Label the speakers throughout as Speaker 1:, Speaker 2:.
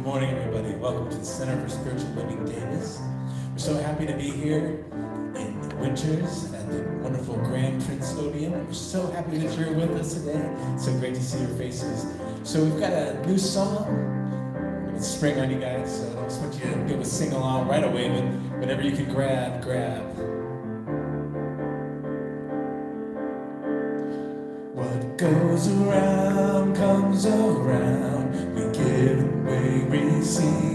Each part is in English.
Speaker 1: morning, everybody. Welcome to the Center for Spiritual Living Davis. We're so happy to be here in Winters at the wonderful Grand Princetonian. We're so happy that you're with us today. It's so great to see your faces. So we've got a new song. It's spring on you guys, so I just want you to be able to sing along right away, but whatever you can grab. What goes around comes around. We give and we receive.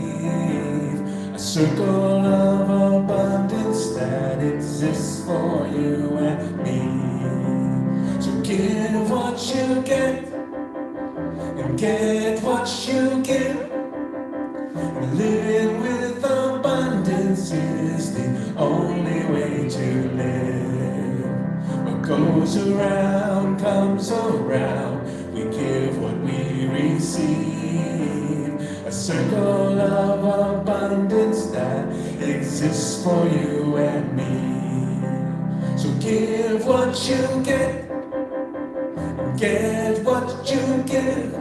Speaker 1: A circle of abundance that exists for you and me. So give what you get and get what you give. Living with abundance is the only way to live. What goes around comes around. We give what we receive. A circle of abundance that exists for you and me. So give what you get what you give.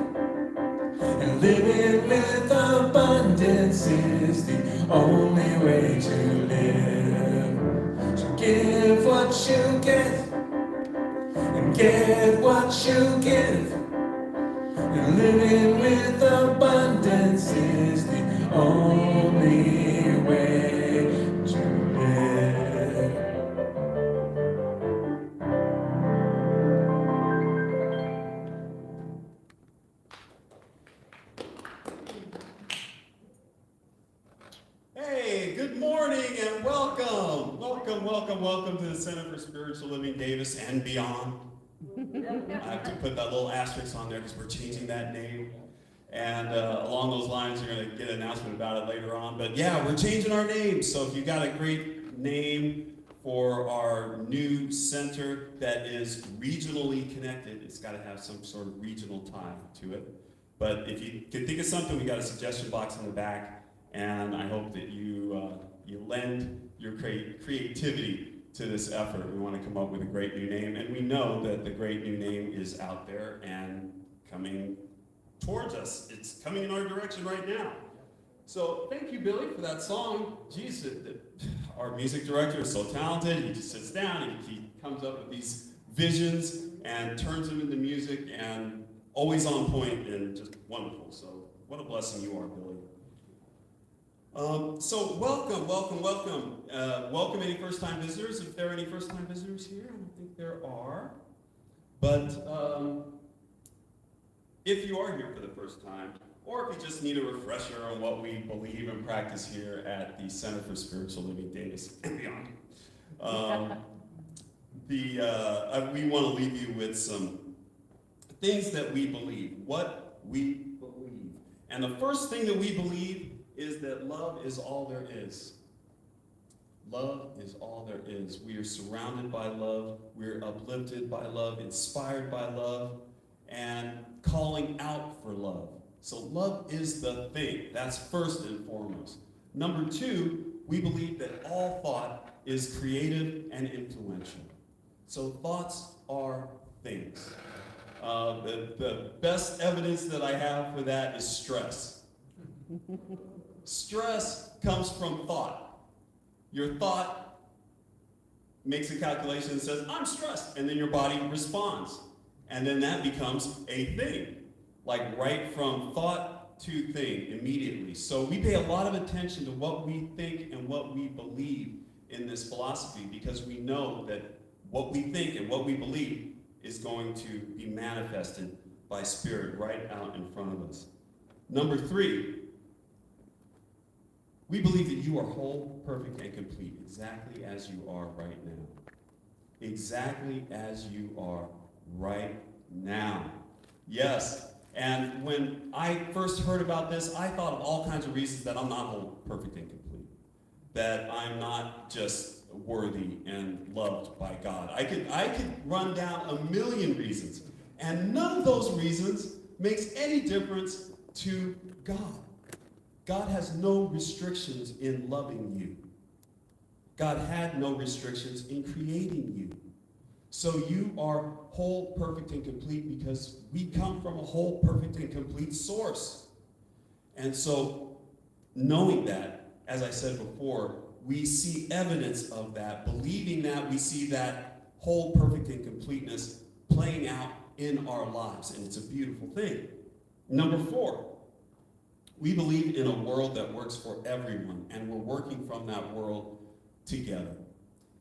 Speaker 1: And living with abundance is the only way to live. So give what you get and get what you give. And living with abundance is the only way to live.
Speaker 2: Hey, good morning and welcome. Welcome to the Center for Spiritual Living Davis and beyond. I have to put that little asterisk on there because we're changing that name. And along those lines, you're going to get an announcement about it later on. But yeah, we're changing our name. So if you've got a great name for our new center that is regionally connected, it's got to have some sort of regional tie to it. But if you can think of something, we got a suggestion box in the back. And I hope that you lend your creativity to this effort. We want to come up with a great new name, and we know that the great new name is out there and coming towards us. It's coming in our direction right now. So thank you, Billy, for that song. Jeez, our music director is so talented. He just sits down and he comes up with these visions and turns them into music, and always on point and just wonderful. So what a blessing you are, Billy. So welcome. Welcome any first-time visitors. If there are any first-time visitors here, I don't think there are. But if you are here for the first time, or if you just need a refresher on what we believe and practice here at the Center for Spiritual Living Davis and beyond, we want to leave you with some things that we believe, what we believe. And the first thing that we believe is that love is all there is. Love is all there is. We are surrounded by love. We're uplifted by love, inspired by love, and calling out for love. So love is the thing. That's first and foremost. Number two, we believe that all thought is creative and influential. So thoughts are things. The best evidence that I have for that is stress. Stress comes from thought. Your thought makes a calculation and says, I'm stressed, and then your body responds. And then that becomes a thing, like right from thought to thing immediately. So we pay a lot of attention to what we think and what we believe in this philosophy, because we know that what we think and what we believe is going to be manifested by Spirit right out in front of us. Number three, we believe that you are whole, perfect, and complete, exactly as you are right now. Exactly as you are right now. Yes, and when I first heard about this, I thought of all kinds of reasons that I'm not whole, perfect, and complete. That I'm not just worthy and loved by God. I could run down a million reasons, and none of those reasons makes any difference to God. God has no restrictions in loving you. God had no restrictions in creating you. So you are whole, perfect, and complete because we come from a whole, perfect, and complete source. And so, knowing that, as I said before, we see evidence of that, believing that, we see that whole perfect and completeness playing out in our lives, and it's a beautiful thing. Number 4, we believe in a world that works for everyone, and we're working from that world together.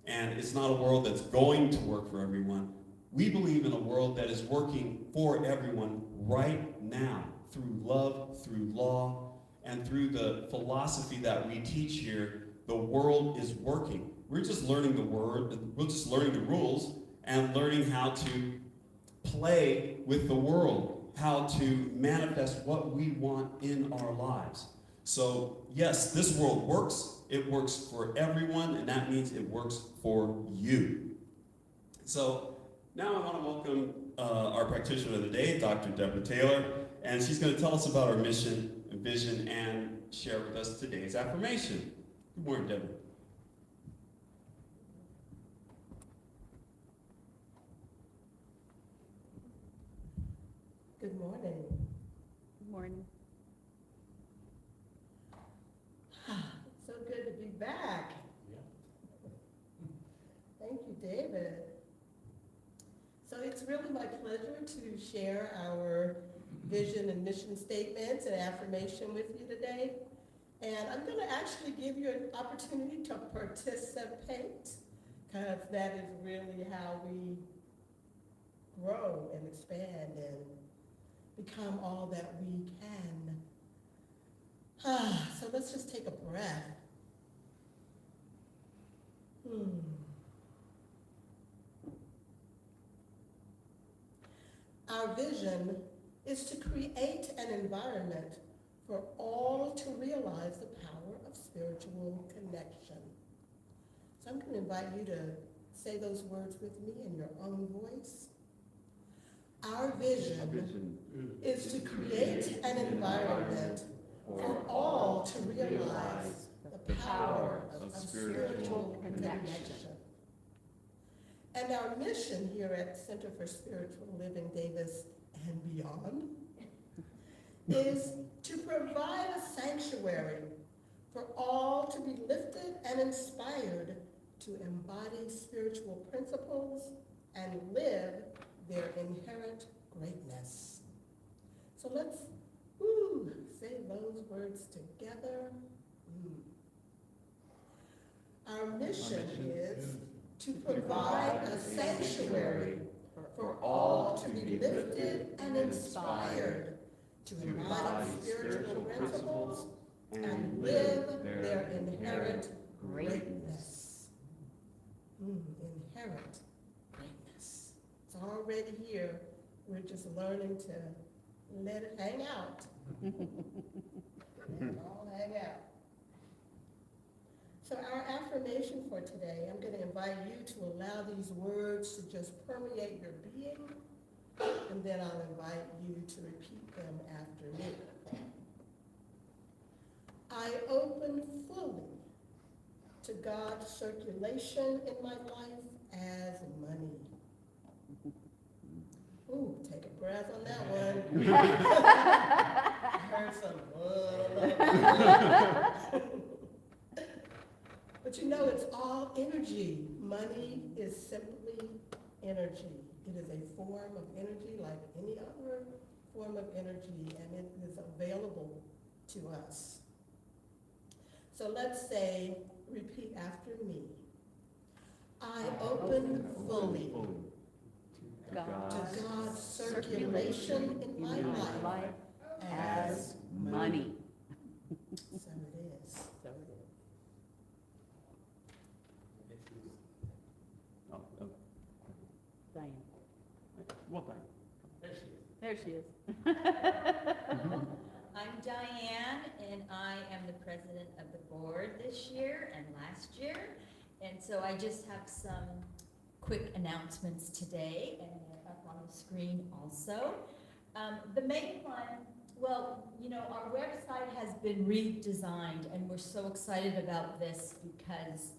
Speaker 2: And it's not a world that's going to work for everyone. We believe in a world that is working for everyone right now, through love, through law, and through the philosophy that we teach here. The world is working. We're just learning the word, we're just learning the rules, and learning how to play with the world, how to manifest what we want in our lives. So yes, this world works. It works for everyone, and that means it works for you. So now I want to welcome our practitioner of the day, Dr. Deborah Taylor, and she's going to tell us about our mission and vision and share with us today's affirmation. Good morning, Deborah.
Speaker 3: Good morning.
Speaker 4: Good morning.
Speaker 3: It's so good to be back. Thank you, David. So it's really my pleasure to share our vision and mission statements and affirmation with you today. And I'm going to actually give you an opportunity to participate, because that is really how we grow and expand and become all that we can. So let's just take a breath. Our vision is to create an environment for all to realize the power of spiritual connection. So I'm going to invite you to say those words with me in your own voice. Our vision is to create an environment for all to realize the power of spiritual connection. And our mission here at Center for Spiritual Living Davis and Beyond is to provide a sanctuary for all to be lifted and inspired to embody spiritual principles and live their inherent greatness. So let's say those words together. Our mission is to provide a sanctuary for all to be lifted and inspired to embody spiritual principles and live their inherent greatness. Inherent greatness. It's already here. We're just learning to let it hang out. Let it all hang out. So our affirmation for today, I'm going to invite you to allow these words to just permeate your being, and then I'll invite you to repeat them after me. I open fully to God's circulation in my life as money. Ooh, take a breath on that one. I heard some. But you know, it's all energy. Money is simply energy. It is a form of energy like any other form of energy, and it is available to us. So let's say, repeat after me. I open fully to God's circulation in my life as money. So it is.
Speaker 4: Diane.
Speaker 2: Well, Diane.
Speaker 4: There she is.
Speaker 5: I'm Diane, and I am the president of the board this year and last year. And so I just have some quick announcements today, and they're up on the screen also. The main one, well, you know, our website has been redesigned, and we're so excited about this because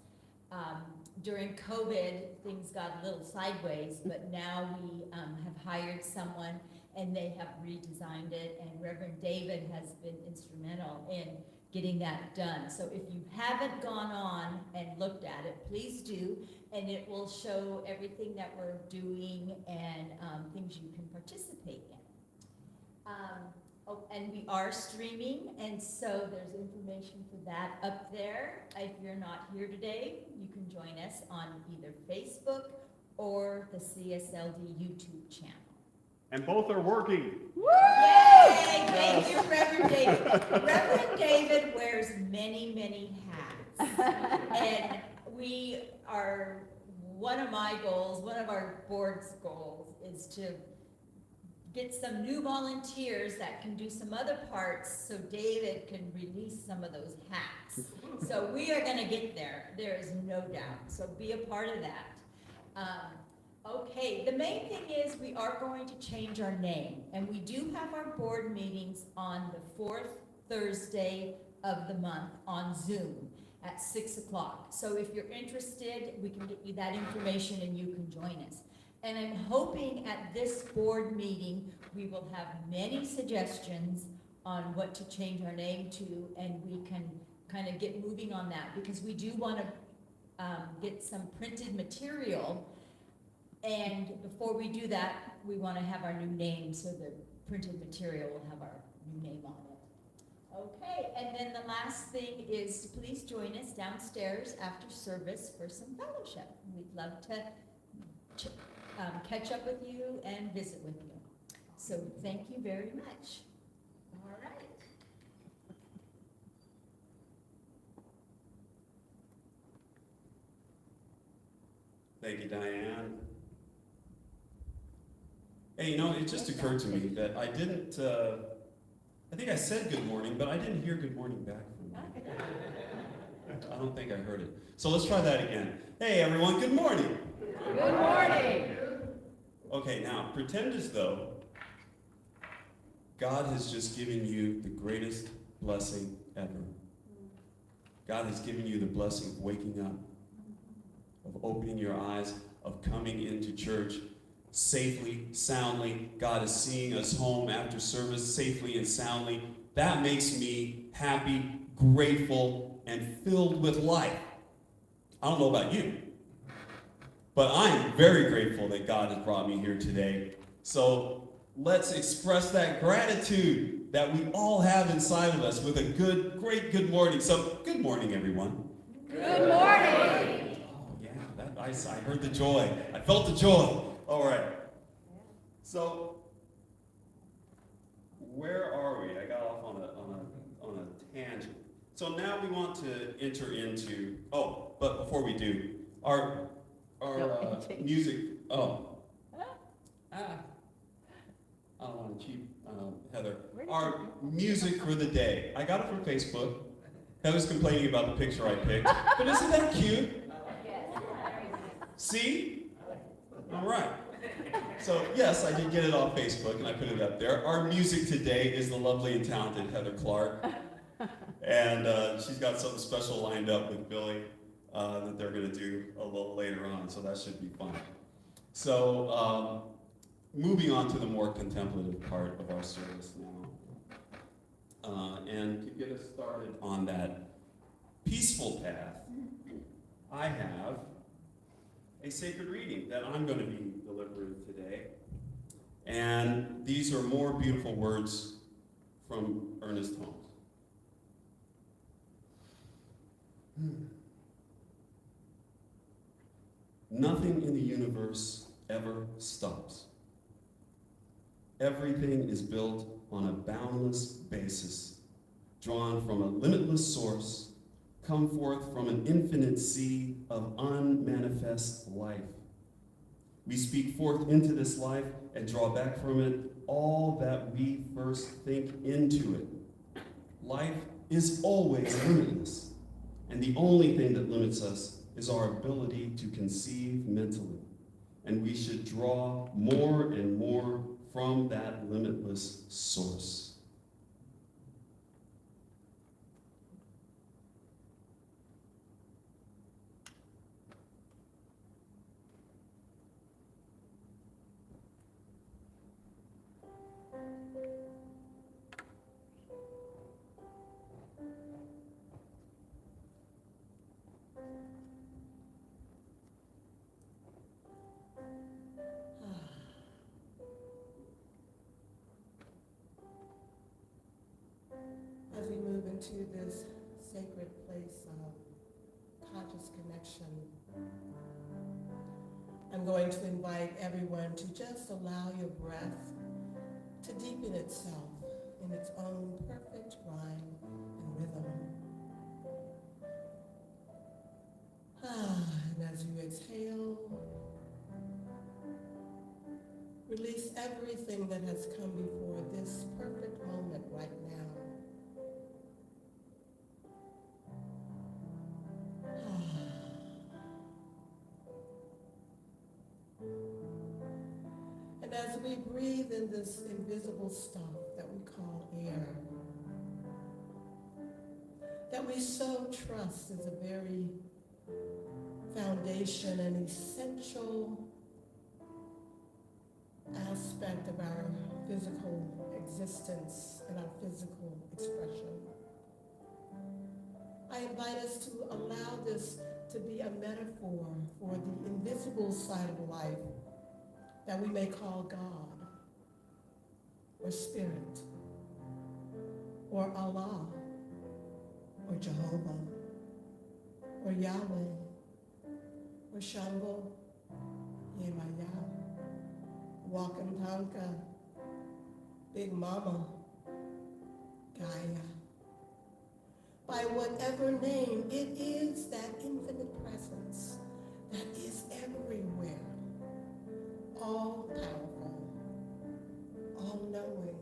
Speaker 5: during COVID, things got a little sideways, but now we have hired someone and they have redesigned it, and Reverend David has been instrumental in getting that done. So if you haven't gone on and looked at it, please do, and it will show everything that we're doing and things you can participate in. And we are streaming, and so there's information for that up there. If you're not here today, you can join us on either Facebook or the CSLD YouTube channel.
Speaker 2: And both are working.
Speaker 5: Yay! Thank you, Reverend David. Reverend David wears many, many hats. And one of my goals, one of our board's goals is to get some new volunteers that can do some other parts so David can release some of those hats. So we are gonna get there, there is no doubt. So be a part of that. Okay, the main thing is we are going to change our name, and we do have our board meetings on the fourth Thursday of the month on Zoom at 6 o'clock. So if you're interested, we can get you that information and you can join us. And I'm hoping at this board meeting, we will have many suggestions on what to change our name to, and we can kind of get moving on that, because we do want to get some printed material. And before we do that, we want to have our new name, so the printed material will have our new name on it. Okay, and then the last thing is to please join us downstairs after service for some fellowship. We'd love to catch up with you and visit with you. So thank you very much. All right.
Speaker 2: Thank you, Diane. Hey, you know, it just occurred to me that I didn't, I think I said good morning, but I didn't hear good morning back from you. I don't think I heard it. So let's try that again. Hey, everyone, good morning.
Speaker 4: Good morning.
Speaker 2: Okay, now, pretend as though God has just given you the greatest blessing ever. God has given you the blessing of waking up, of opening your eyes, of coming into church safely, soundly. God is seeing us home after service safely and soundly. That makes me happy, grateful, and filled with life. I don't know about you, but I am very grateful that God has brought me here today. So let's express that gratitude that we all have inside of us with a great good morning. So good morning, everyone.
Speaker 4: Good morning.
Speaker 2: Oh yeah, I heard the joy. I felt the joy. All right. So where are we? I got off on a tangent. So now we want to enter into. Oh, but before we do, our music. Oh. I don't want to cheat, Heather. Our music for the day. I got it from Facebook. Heather's complaining about the picture I picked, but isn't that cute? See? All right. So yes, I did get it off Facebook and I put it up there. Our music today is the lovely and talented Heather Clark. And she's got something special lined up with Billy that they're going to do a little later on, so that should be fun. So moving on to the more contemplative part of our service now. And to get us started on that peaceful path, I have a sacred reading that I'm going to be delivering today. And these are more beautiful words from Ernest Holmes. Nothing in the universe ever stops. Everything is built on a boundless basis, drawn from a limitless source, come forth from an infinite sea of unmanifest life. We speak forth into this life and draw back from it all that we first think into it. Life is always limitless, and the only thing that limits us is our ability to conceive mentally. And we should draw more and more from that limitless source.
Speaker 3: into this sacred place of conscious connection, I'm going to invite everyone to just allow your breath to deepen itself in its own perfect rhyme and rhythm. And as you exhale, release everything that has come before this perfect moment right now. And as we breathe in this invisible stuff that we call air, that we so trust is a very foundation and essential aspect of our physical existence and our physical expression. I invite us to allow this to be a metaphor for the invisible side of life that we may call God, or Spirit, or Allah, or Jehovah, or Yahweh, or Shango, Yemaya, Wakantanka, Big Mama, Gaia. By whatever name, it is that infinite presence that is everywhere, all powerful, all knowing.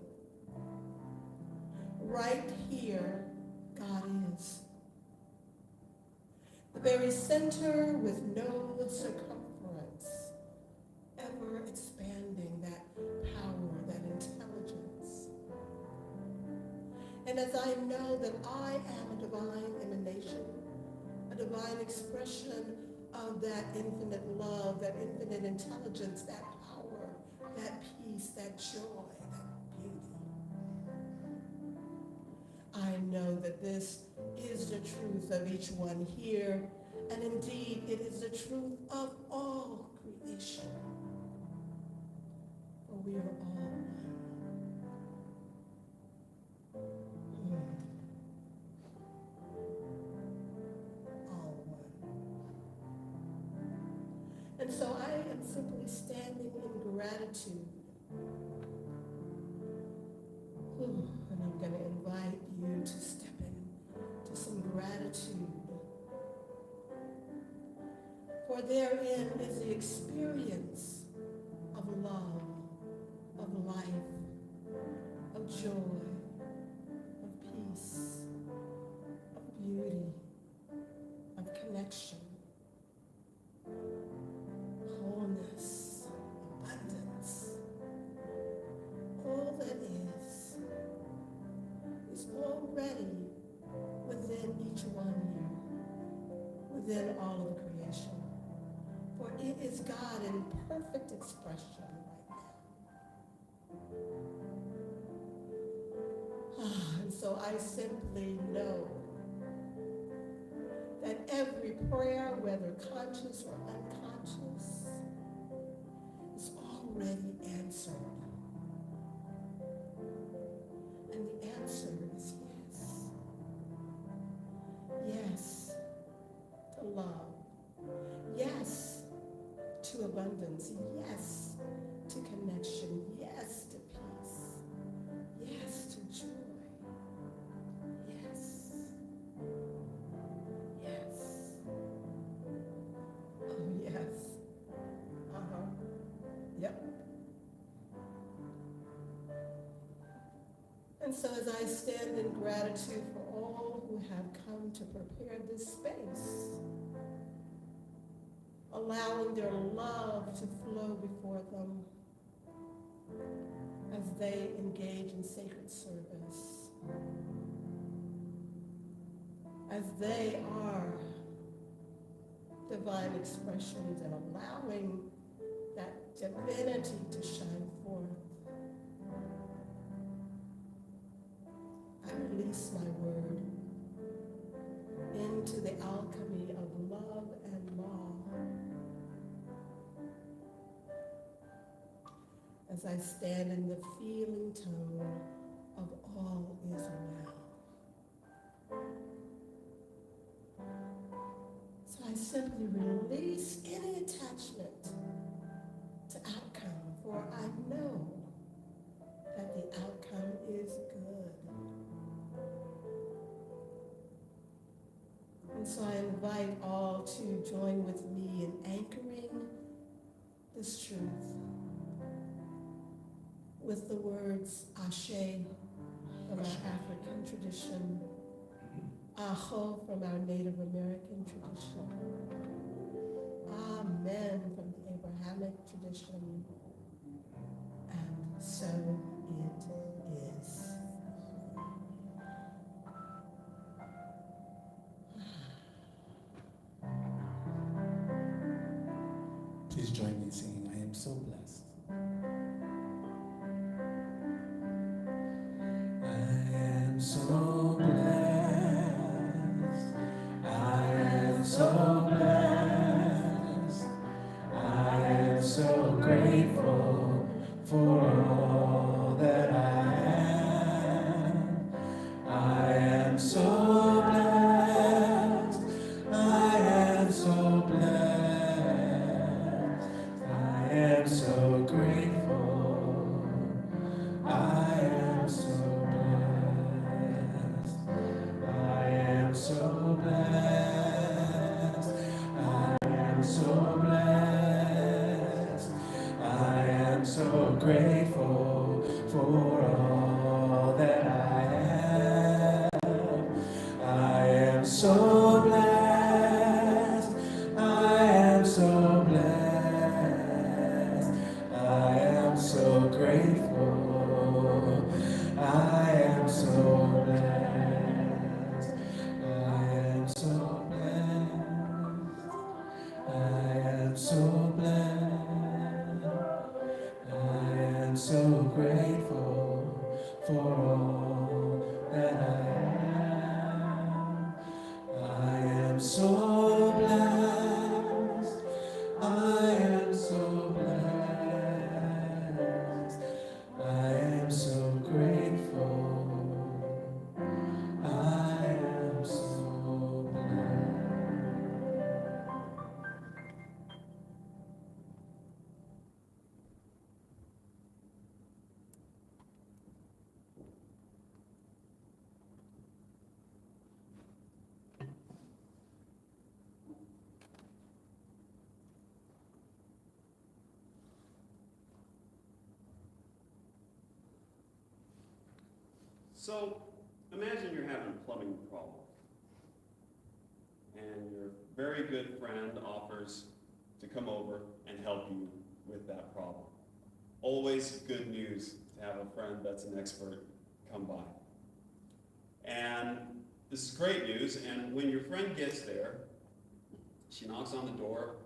Speaker 3: Right here, God is. The very center with no circumference, ever expanding that power, that intelligence. And as I know that I am a divine emanation, a divine expression of that infinite love, that infinite intelligence, that power, that peace, that joy, that beauty. I know that this is the truth of each one here, and indeed it is the truth of all creation. For we are all one. All one. And so I am simply standing in gratitude. And I'm going to invite you to step into some gratitude. For therein is the experience of love, of life, of joy, of peace, of beauty, of connection, wholeness, abundance. All that is already within each one here, within all of creation. For it is God in perfect expression right now. And so I simply know that every prayer, whether conscious or unconscious, is already answered. And the answer is yes. Yes to love. Yes to abundance. Yes to connection. Yes to peace. Yes to joy. Yes. Yes. Oh, yes. Yep. And so as I stand in gratitude for all who have come to prepare this space, allowing their love to flow before them as they engage in sacred service, as they are divine expressions and allowing that divinity to shine forth. I release my word into the alchemy of love and law as I stand in the feeling tone of all is well. simply release any attachment to outcome, for I know that the outcome is good. And so I invite all to join with me in anchoring this truth with the words Ashe from our African tradition, Aho from our Native American tradition, Amen from the Abrahamic tradition, and so it is.
Speaker 1: Please join me in singing, I am so blessed. I am so blessed. I am so blessed. I am so grateful for all that I am. I am so blessed. I am so blessed. I am so grateful. I am so blessed. I am so blessed. I am so blessed. I am so grateful for all that I have. I am so blessed. I am so blessed. I am so grateful. I am so blessed. I am so blessed. I am so blessed. I am so grateful for all that I have. I am so blessed. I am so blessed. I am so grateful. I am so blessed.
Speaker 2: So imagine you're having a plumbing problem, and your very good friend offers to come over and help you with that problem. Always good news to have a friend that's an expert come by. And this is great news, and when your friend gets there, she knocks on the door,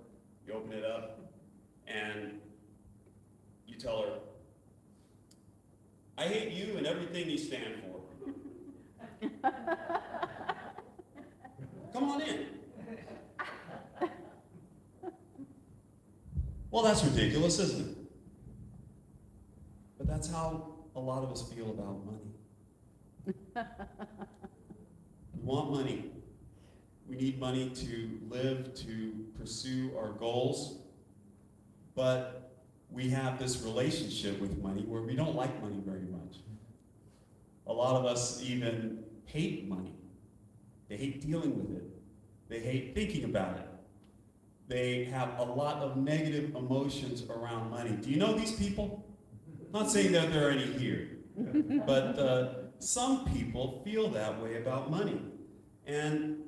Speaker 2: you open it up, and you tell her, I hate you and everything you stand for. Come on in. Well, that's ridiculous, isn't it? But that's how a lot of us feel about money. We want money. We need money to live, to pursue our goals. But we have this relationship with money where we don't like money very much. A lot of us even hate money. They hate dealing with it. They hate thinking about it. They have a lot of negative emotions around money. Do you know these people? I'm not saying that there are any here, but some people feel that way about money. And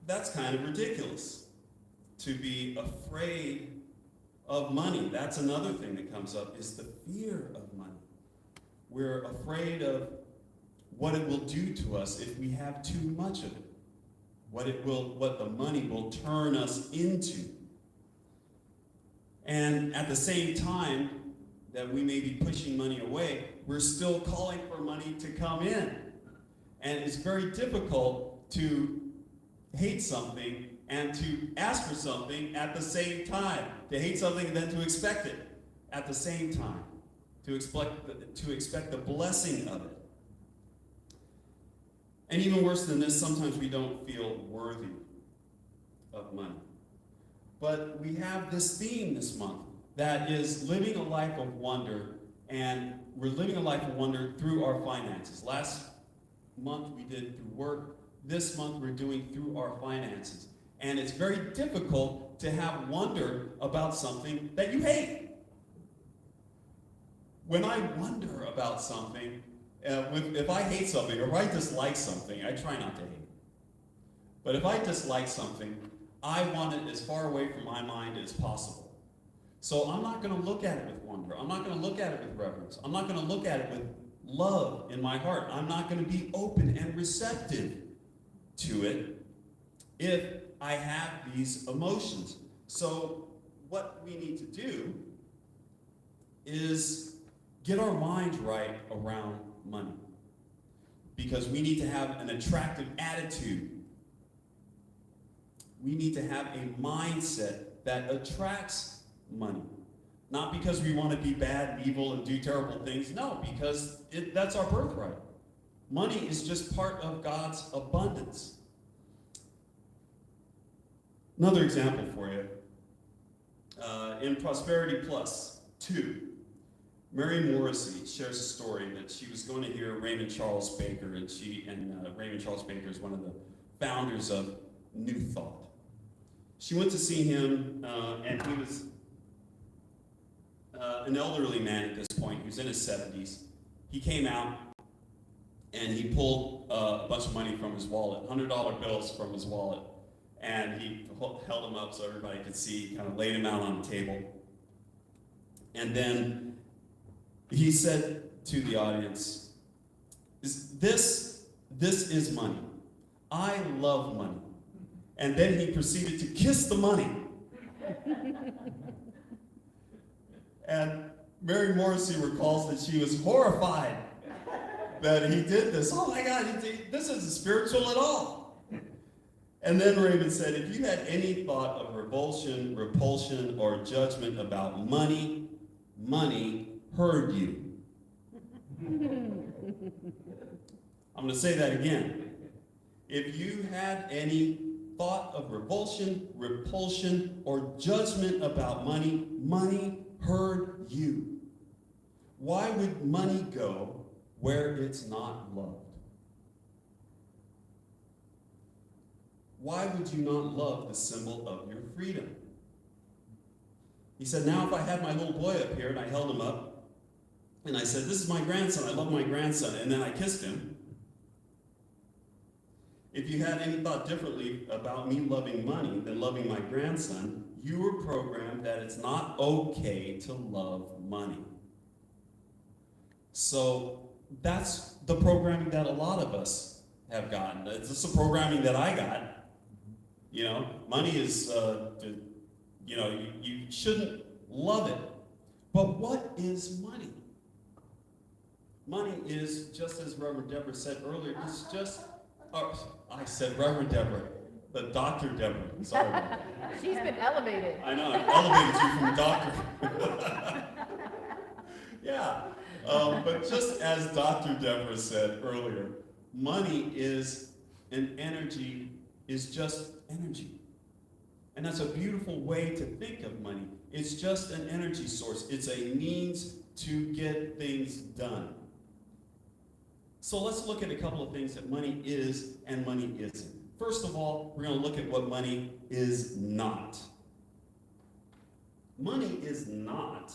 Speaker 2: that's kind of ridiculous, to be afraid of money. That's another thing that comes up, is the fear of money. We're afraid of what it will do to us if we have too much of it. What the money will turn us into. And at the same time that we may be pushing money away, we're still calling for money to come in. And it's very difficult to hate something and to ask for something at the same time. To hate something and then to expect it at the same time. To expect the blessing of it. And even worse than this, sometimes we don't feel worthy of money. But we have this theme this month that is living a life of wonder, and we're living a life of wonder through our finances. Last month we did through work. This month we're doing through our finances. And it's very difficult to have wonder about something that you hate. When I wonder about something, if I hate something or if I dislike something, I try not to hate. But if I dislike something, I want it as far away from my mind as possible. So I'm not going to look at it with wonder. I'm not going to look at it with reverence. I'm not going to look at it with love in my heart. I'm not going to be open and receptive to it if I have these emotions. So what we need to do is get our mind right around money, because we need to have an attractive attitude. We need to have a mindset that attracts money. Not because we want to be bad and evil and do terrible things. No, because that's our birthright. Money is just part of God's abundance. Another example for you. In Prosperity Plus 2, Mary Morrissey shares a story that she was going to hear Raymond Charles Baker, and Raymond Charles Baker is one of the founders of New Thought. She went to see him, and he was an elderly man at this point. He was in his 70s. He came out, and he pulled a bunch of money from his wallet, $100 bills from his wallet, and he held them up so everybody could see, kind of laid them out on the table. And then he said to the audience, this is money. I love money. And then he proceeded to kiss the money. And Mary Morrissey recalls that she was horrified that he did this. Oh my God, this isn't spiritual at all. And then Raymond said, if you had any thought of revulsion, repulsion, or judgment about money, money heard you. I'm going to say that again. If you had any thought of revulsion, repulsion, or judgment about money, money heard you. Why would money go where it's not loved? Why would you not love the symbol of your freedom? He said, now if I had my little boy up here and I held him up and I said, this is my grandson, I love my grandson, and then I kissed him, if you had any thought differently about me loving money than loving my grandson, you were programmed that it's not okay to love money. So that's the programming that a lot of us have gotten. It's just the programming that I got. You know, money is, you shouldn't love it. But what is money? Money is, just as Reverend Deborah said earlier, it's just, I said Reverend Deborah, the Dr. Deborah, sorry about that.
Speaker 4: She's been elevated.
Speaker 2: I know, I elevated you from doctor. Yeah, but just as Dr. Deborah said earlier, money is an energy, is just energy. And that's a beautiful way to think of money. It's just an energy source. It's a means to get things done. So let's look at a couple of things that money is and money isn't. First of all, we're going to look at what money is not. Money is not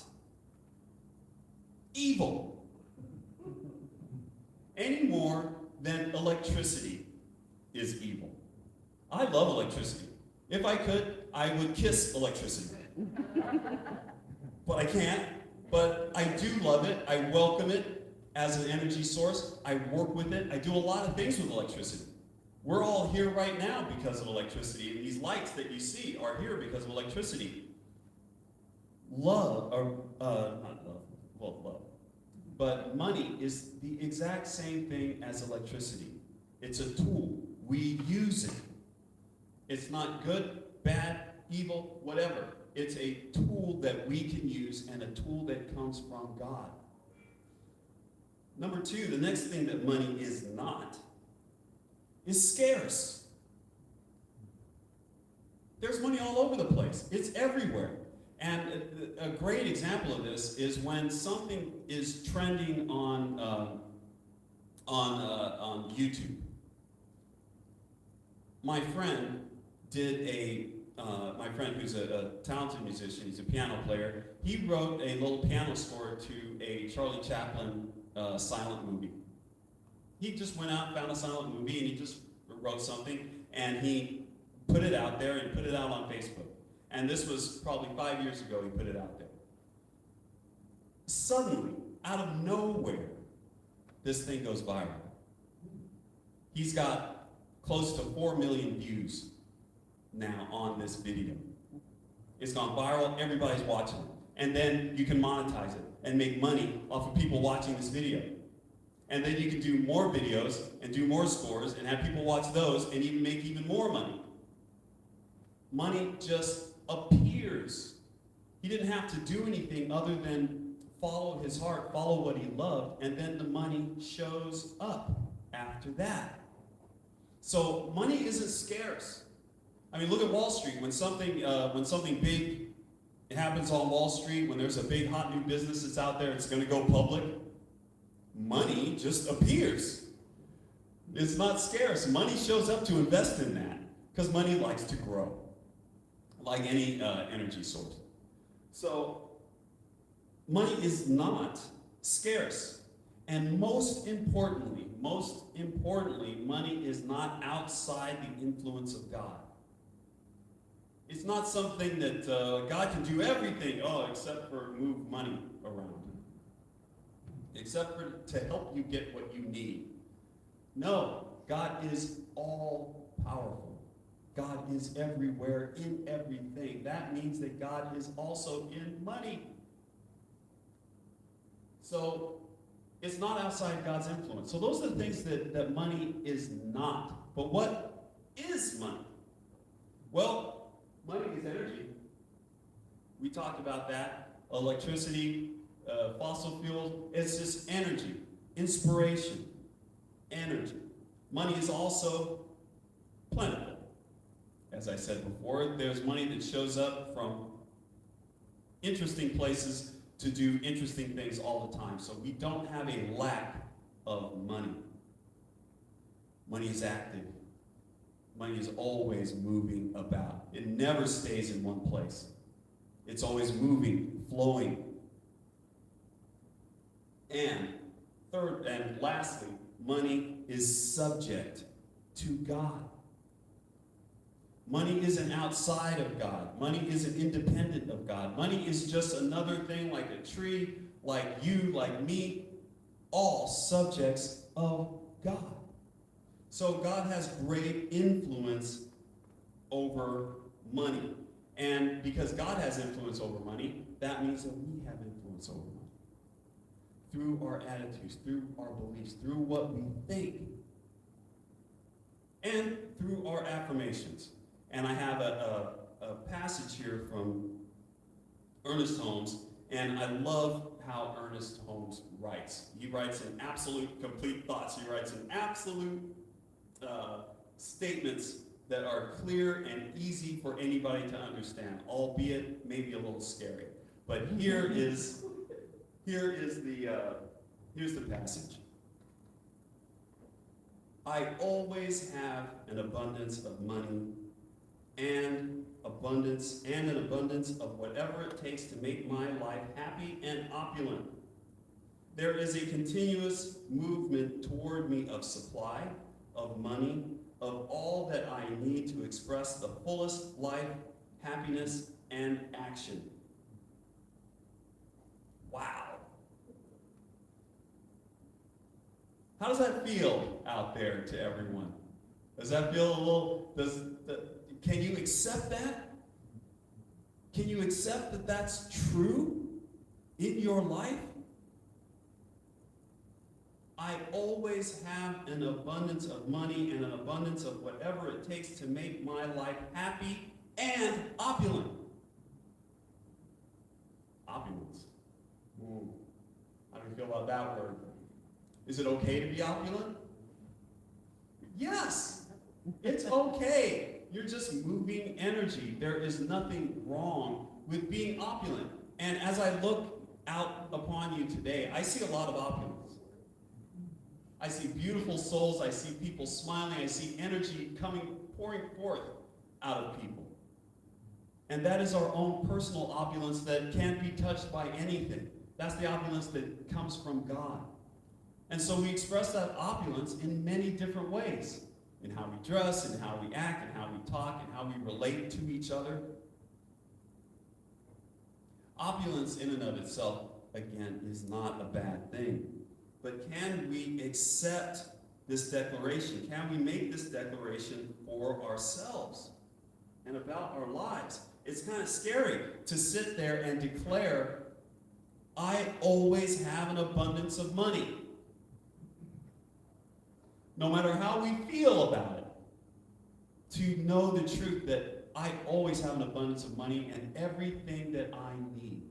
Speaker 2: evil any more than electricity is evil. I love electricity. If I could, I would kiss electricity. But I can't. But I do love it. I welcome it as an energy source. I work with it. I do a lot of things with electricity. We're all here right now because of electricity, and these lights that you see are here because of electricity. Love, or not love, well, love. But money is the exact same thing as electricity. It's a tool. We use it. It's not good, bad, evil, whatever. It's a tool that we can use, and a tool that comes from God. Number two, the next thing that money is not is scarce. There's money all over the place. It's everywhere. And a great example of this is when something is trending on YouTube. My friend my friend who's a talented musician, he's a piano player, he wrote a little piano score to a Charlie Chaplin silent movie. He just went out and found a silent movie and he just wrote something and he put it out there and put it out on Facebook. And this was probably 5 years ago he put it out there. Suddenly, out of nowhere, this thing goes viral. He's got close to 4 million views now on this video. It's gone viral, everybody's watching it. And then you can monetize it and make money off of people watching this video. And then you can do more videos and do more scores and have people watch those and even make even more money. Money just appears. He didn't have to do anything other than follow his heart, follow what he loved, and then the money shows up after that. So money isn't scarce. I mean, look at Wall Street. When something big happens on Wall Street, when there's a big hot new business that's out there, it's going to go public, money just appears. It's not scarce. Money shows up to invest in that because money likes to grow, like any energy source. So money is not scarce. And most importantly, money is not outside the influence of God. It's not something that God can do everything, except for move money around. Except for to help you get what you need. No, God is all powerful. God is everywhere, in everything. That means that God is also in money. So it's not outside God's influence. So those are the things that money is not. But what is money? Well, money is energy. We talked about that. Electricity, fossil fuels, it's just energy, inspiration, energy. Money is also plentiful. As I said before, there's money that shows up from interesting places to do interesting things all the time. So we don't have a lack of money. Money is active. Money is always moving about. It never stays in one place. It's always moving, flowing. And third and lastly, money is subject to God. Money isn't outside of God. Money isn't independent of God. Money is just another thing like a tree, like you, like me, all subjects of God. So God has great influence over money. And because God has influence over money, that means that we have influence over money. Through our attitudes, through our beliefs, through what we think, and through our affirmations. And I have a passage here from Ernest Holmes, and I love how Ernest Holmes writes. He writes in absolute, complete thoughts. He writes in absolute statements that are clear and easy for anybody to understand, albeit maybe a little scary. But here's the passage. I always have an abundance of money and an abundance of whatever it takes to make my life happy and opulent. There is a continuous movement toward me of supply, of money, of all that I need to express the fullest life, happiness, and action. Wow. How does that feel out there to everyone? Does that feel a little, can you accept that? Can you accept that that's true in your life? I always have an abundance of money and an abundance of whatever it takes to make my life happy and opulent. Opulence. How do you feel about that word? Is it okay to be opulent? Yes. It's okay. You're just moving energy. There is nothing wrong with being opulent. And as I look out upon you today, I see a lot of opulence. I see beautiful souls. I see people smiling. I see energy pouring forth out of people. And that is our own personal opulence that can't be touched by anything. That's the opulence that comes from God. And so we express that opulence in many different ways. In how we dress, in how we act, in how we talk, in how we relate to each other. Opulence in and of itself, again, is not a bad thing. But can we accept this declaration? Can we make this declaration for ourselves and about our lives? It's kind of scary to sit there and declare, I always have an abundance of money. No matter how we feel about it, to know the truth that I always have an abundance of money and everything that I need.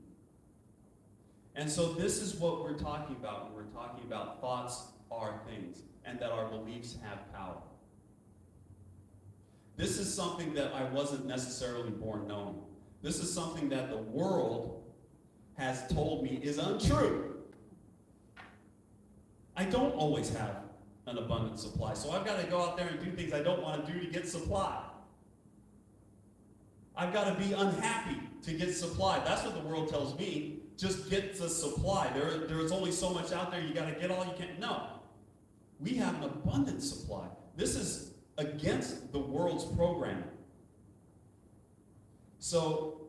Speaker 2: And so this is what we're talking about when we're talking about thoughts are things and that our beliefs have power. This is something that I wasn't necessarily born knowing. This is something that the world has told me is untrue. I don't always have an abundant supply, so I've got to go out there and do things I don't want to do to get supply. I've got to be unhappy to get supply. That's what the world tells me. Just get the supply. There's only so much out there. You got to get all you can. No. We have an abundant supply. This is against the world's programming. So,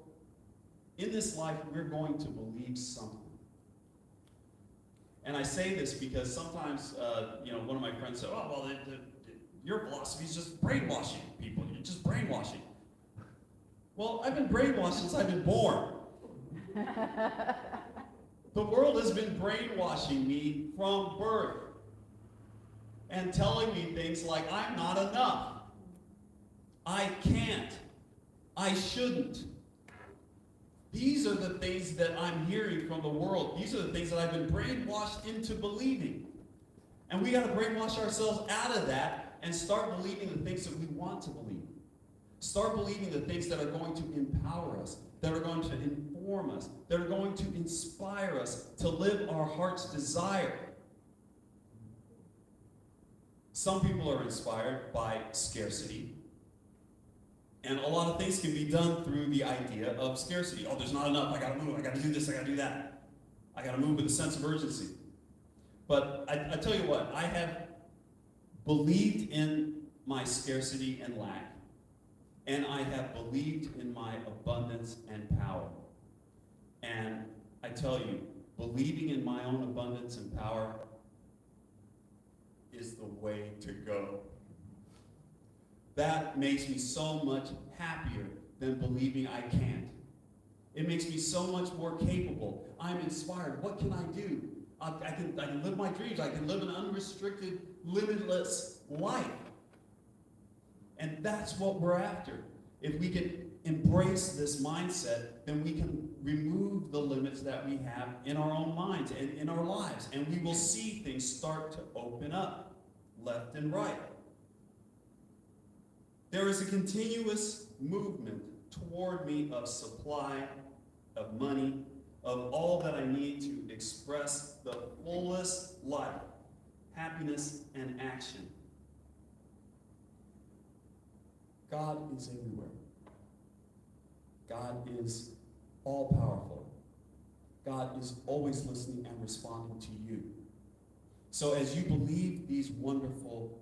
Speaker 2: in this life, we're going to believe something. And I say this because sometimes, one of my friends said, oh, well, your philosophy is just brainwashing people. You're just brainwashing. Well, I've been brainwashed since I've been born. The world has been brainwashing me from birth and telling me things like, I'm not enough. I can't. I shouldn't. These are the things that I'm hearing from the world. These are the things that I've been brainwashed into believing. And we got to brainwash ourselves out of that and start believing the things that we want to believe. Start believing the things that are going to empower us, that are going to inform us, that are going to inspire us to live our heart's desire. Some people are inspired by scarcity. And a lot of things can be done through the idea of scarcity. Oh, there's not enough. I got to move. I got to do this. I got to do that. I got to move with a sense of urgency. But I tell you what, I have believed in my scarcity and lack. And I have believed in my abundance and power. And I tell you, believing in my own abundance and power is the way to go. That makes me so much happier than believing I can't. It makes me so much more capable. I'm inspired. What can I do? I can live my dreams. I can live an unrestricted, limitless life. And that's what we're after. If we can embrace this mindset, then we can remove the limits that we have in our own minds and in our lives. And we will see things start to open up left and right. There is a continuous movement toward me of supply, of money, of all that I need to express the fullest life, happiness, and action. God is everywhere. God is all-powerful. God is always listening and responding to you. So as you believe these wonderful,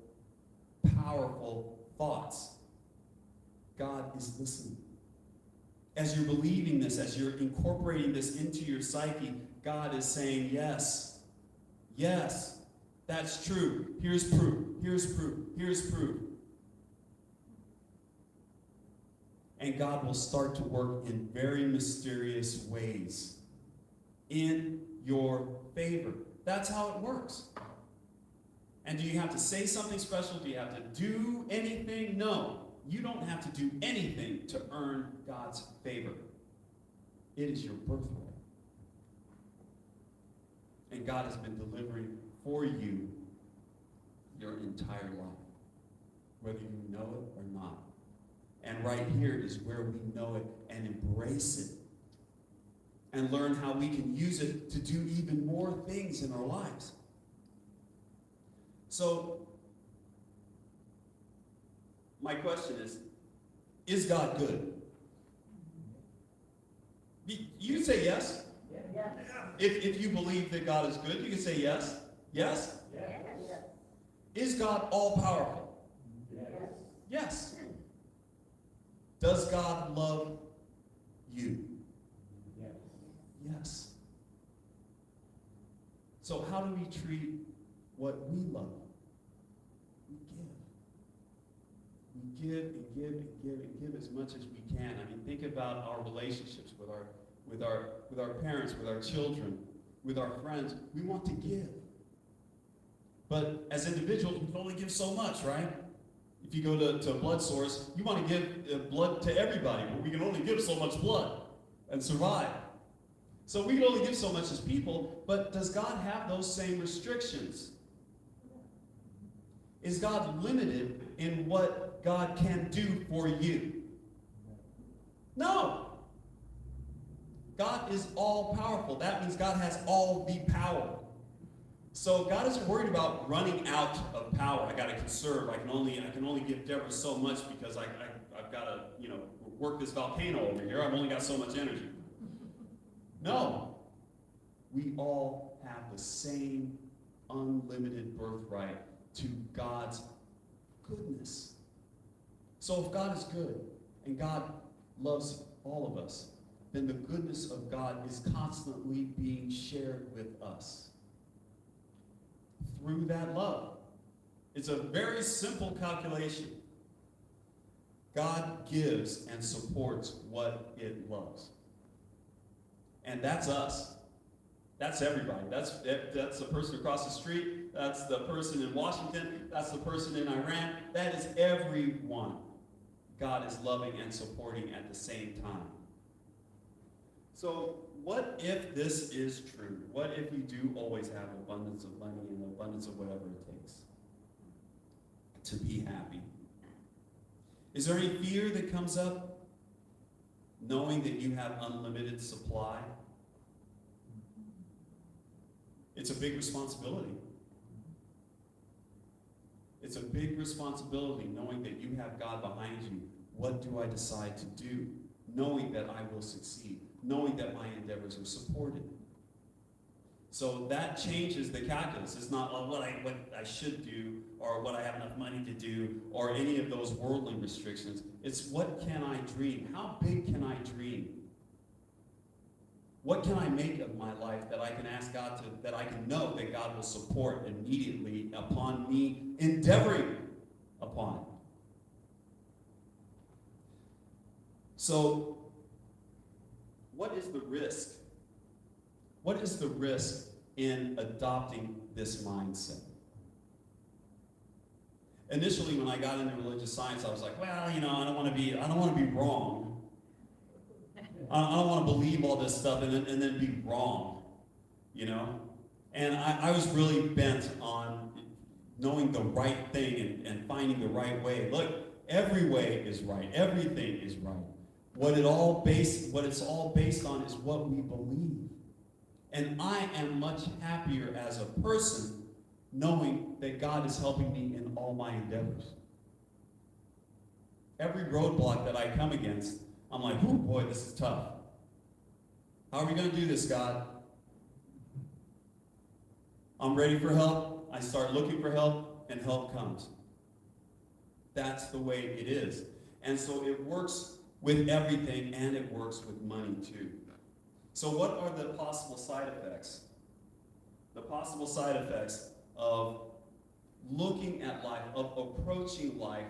Speaker 2: powerful thoughts, God is listening. As you're believing this, as you're incorporating this into your psyche, God is saying, yes, yes, that's true. Here's proof, here's proof, here's proof. And God will start to work in very mysterious ways in your favor. That's how it works. And do you have to say something special? Do you have to do anything? No. You don't have to do anything to earn God's favor. It is your birthright. And God has been delivering for you your entire life. whether you know it or not. And right here is where we know it and embrace it and learn how we can use it to do even more things in our lives. So, my question is God good? You say yes.
Speaker 4: Yes.
Speaker 2: If you believe that God is good, you can say yes. Yes?
Speaker 4: Yes.
Speaker 2: Is God all-powerful?
Speaker 4: Yes.
Speaker 2: Yes. Does God love you? Yes. So how do we treat what we love? We give. We give and give and give and give as much as we can. I mean, think about our relationships with our parents, with our children, with our friends. We want to give. But as individuals, we can only give so much, right? If you go to a blood source, you want to give blood to everybody, but we can only give so much blood and survive. So we can only give so much as people, but does God have those same restrictions? Is God limited in what God can do for you? No. God is all-powerful. That means God has all the power. So God isn't worried about running out of power. I got to conserve. I can only give Deborah so much because I've got to, work this volcano over here. I've only got so much energy. No. We all have the same unlimited birthright to God's goodness. So if God is good and God loves all of us, then the goodness of God is constantly being shared with us through that love. It's a very simple calculation. God gives and supports what it loves. And that's us. That's everybody. That's the person across the street. That's the person in Washington. That's the person in Iran. That is everyone. God is loving and supporting at the same time. So what if this is true? What if we do always have abundance of money and abundance of whatever it takes to be happy? Is there any fear that comes up knowing that you have unlimited supply? It's a big responsibility. It's a big responsibility knowing that you have God behind you. What do I decide to do? Knowing that I will succeed. Knowing that my endeavors are supported. So that changes the calculus. It's not what I should do or what I have enough money to do or any of those worldly restrictions. It's what can I dream? How big can I dream? What can I make of my life that I can ask God to, that I can know that God will support immediately upon me endeavoring upon it? So, what is the risk? What is the risk in adopting this mindset? Initially, when I got into religious science, I was like, well, I don't want to be wrong. I don't want to believe all this stuff and then be wrong, And I was really bent on knowing the right thing and finding the right way. Look, every way is right. Everything is right. What it's all based on is what we believe. And I am much happier as a person knowing that God is helping me in all my endeavors. Every roadblock that I come against, I'm like, oh boy, this is tough. How are we going to do this, God? I'm ready for help. I start looking for help, and help comes. That's the way it is. And so it works with everything, and it works with money too. So what are the possible side effects? The possible side effects of looking at life, of approaching life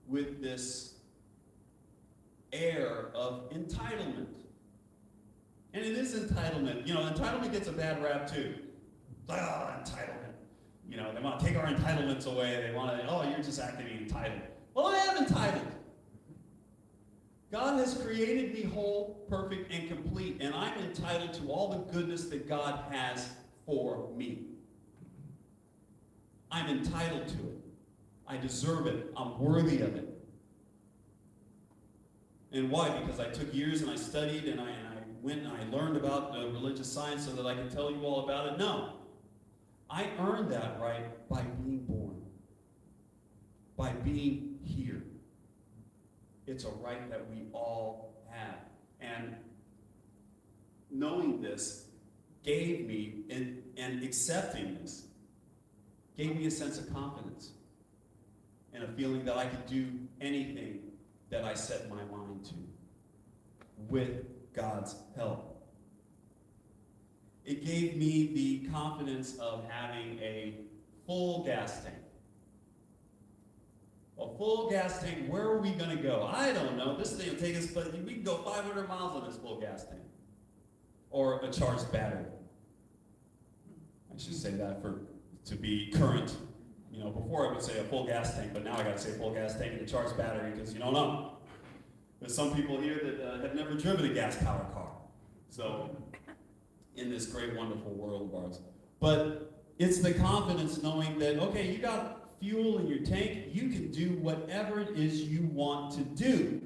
Speaker 2: with this air of entitlement. And it is entitlement. Entitlement gets a bad rap too. Entitlement. They want to take our entitlements away. They want to, you're just acting entitled. Well, I am entitled. God has created me whole, perfect, and complete, and I'm entitled to all the goodness that God has for me. I'm entitled to it. I deserve it. I'm worthy of it. And why? Because I took years and I studied and I went and I learned about religious science so that I can tell you all about it. No. I earned that right by being born, by being here. It's a right that we all have. And knowing this gave me, and accepting this, gave me a sense of confidence and a feeling that I could do anything that I set my mind to with God's help. It gave me the confidence of having a full gas tank. A full gas tank, where are we going to go? I don't know. This thing will take us, but we can go 500 miles on this full gas tank. Or a charged battery. I should say that to be current. You know, before I would say a full gas tank, but now I got to say full gas tank and a charged battery because you don't know. There's some people here that have never driven a gas-powered car. So, in this great, wonderful world of ours. But it's the confidence knowing that, okay, you got fuel in your tank, you can do whatever it is you want to do.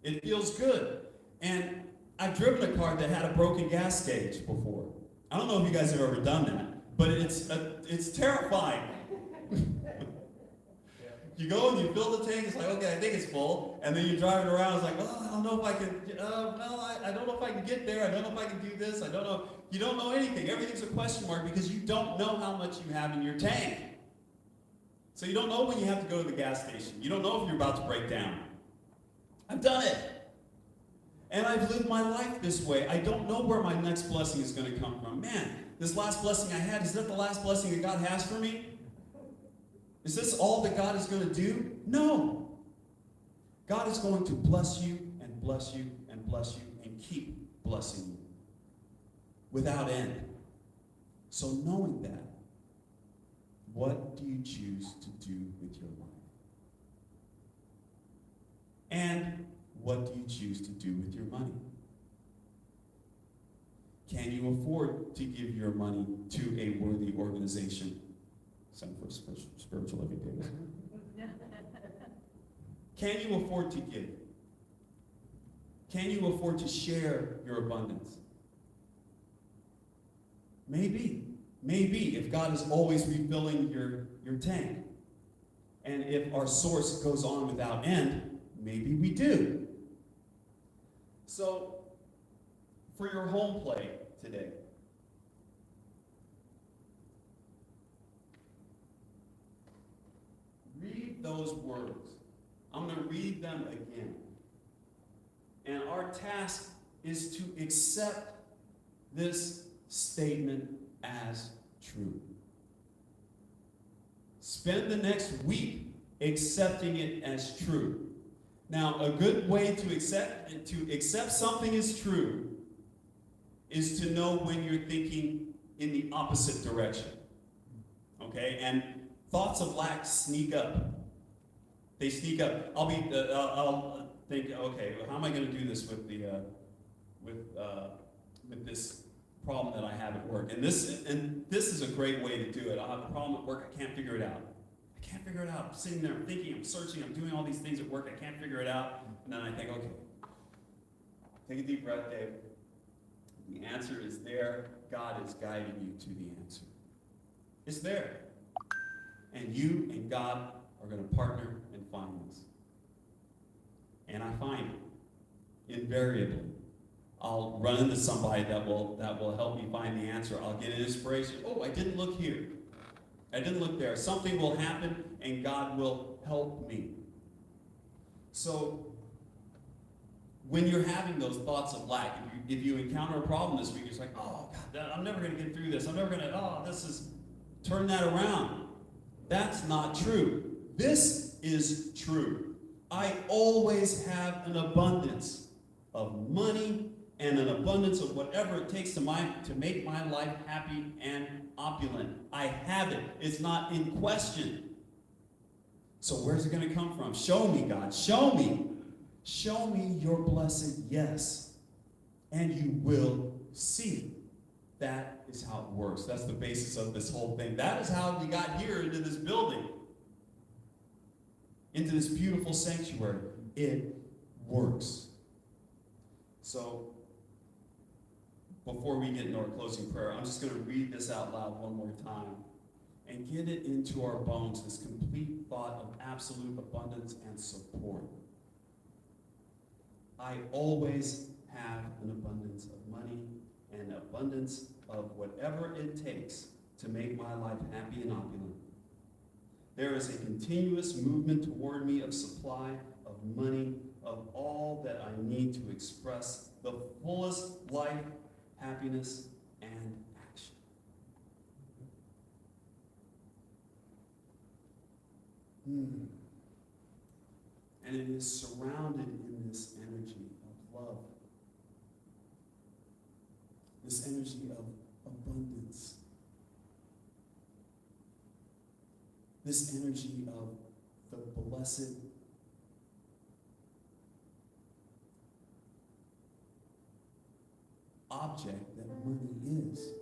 Speaker 2: It feels good. And I've driven a car that had a broken gas gauge before. I don't know if you guys have ever done that, but it's terrifying. You go and you fill the tank, it's like, okay, I think it's full, and then you drive it around, it's like, well, I don't know if I can, I don't know if I can get there, I don't know if I can do this, I don't know. You don't know anything. Everything's a question mark because you don't know how much you have in your tank. So you don't know when you have to go to the gas station. You don't know if you're about to break down. I've done it. And I've lived my life this way. I don't know where my next blessing is going to come from. Man, this last blessing I had, is that the last blessing that God has for me? Is this all that God is going to do? No. God is going to bless you and bless you and bless you and keep blessing you without end. So knowing that, what do you choose to do with your life? And what do you choose to do with your money? Can you afford to give your money to a worthy organization? Center for Spiritual Living, Davis. Can you afford to give? Can you afford to share your abundance? Maybe. Maybe if God is always refilling your tank. And if our source goes on without end, maybe we do. So, for your home play today, read those words. I'm going to read them again. And our task is to accept this statement as true. Spend the next week accepting it as true. Now, a good way to accept something as true is to know when you're thinking in the opposite direction. Okay? And thoughts of lack sneak up. They sneak up. I'll think, okay, well, how am I going to do this with this problem that I have at work? And this is a great way to do it. I have a problem at work. I can't figure it out. I'm sitting there, I'm thinking, I'm searching, I'm doing all these things at work. I can't figure it out. And then I think, okay, take a deep breath, Dave. The answer is there. God is guiding you to the answer. It's there. And you and God are going to partner and find this. And I find it. Invariably. I'll run into somebody that will help me find the answer. I'll get an inspiration. Oh, I didn't look here. I didn't look there. Something will happen and God will help me. So, when you're having those thoughts of lack, if you encounter a problem this week, you're like, oh, God, I'm never going to get through this. I'm never going to, turn that around. That's not true. This is true. I always have an abundance of money and an abundance of whatever it takes to make my life happy and opulent. I have it. It's not in question. So where's it going to come from? Show me, God. Show me. Show me your blessed yes. And you will see. That is how it works. That's the basis of this whole thing. That is how we got here into this building. into this beautiful sanctuary. It works. So, before we get into our closing prayer, I'm just going to read this out loud one more time and get it into our bones, this complete thought of absolute abundance and support. I always have an abundance of money and abundance of whatever it takes to make my life happy and opulent. There is a continuous movement toward me of supply, of money, of all that I need to express the fullest life, happiness, and action. And it is surrounded in this energy of love, this energy of abundance, this energy of the blessed object that money is.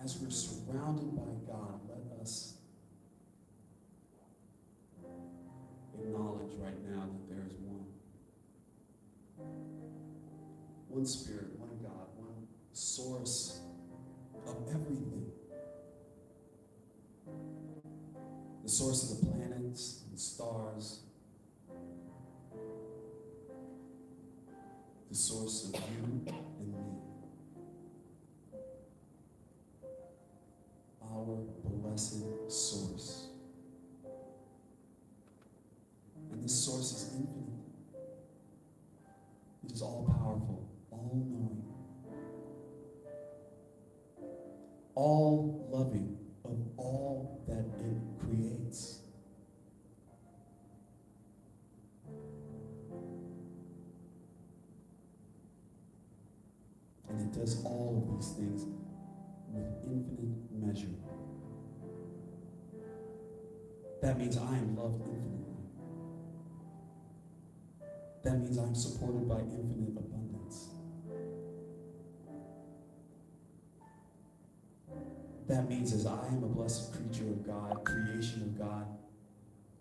Speaker 2: As we're surrounded by God, let us acknowledge right now that there is one Spirit, one God, one source of everything. The source of the planets and stars, the source of you and me. Our blessed source. And this source is infinite. It is all powerful, all knowing, all loving of all that it creates. And it does all of these things with infinite measure. That means I am loved infinitely. That means I'm supported by infinite abundance. That means as I am a blessed creature of God, creation of God,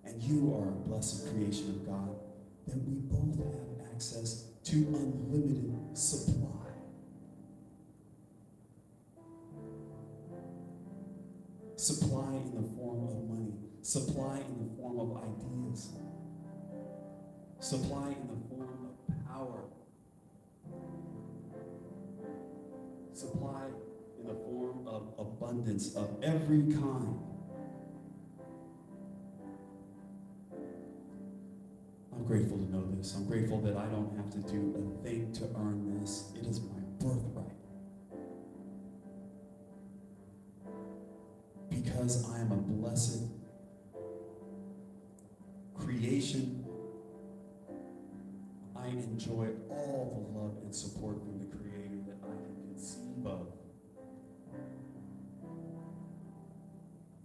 Speaker 2: and you are a blessed creation of God, that we both have access to unlimited supply. Supply in the form of money. Supply in the form of ideas. Supply in the form of power. Supply in the form of abundance of every kind. I'm grateful to know this. I'm grateful that I don't have to do a thing to earn this. It is my birthright. Because I am a blessed creation, I enjoy all the love and support from the Creator that I can conceive of.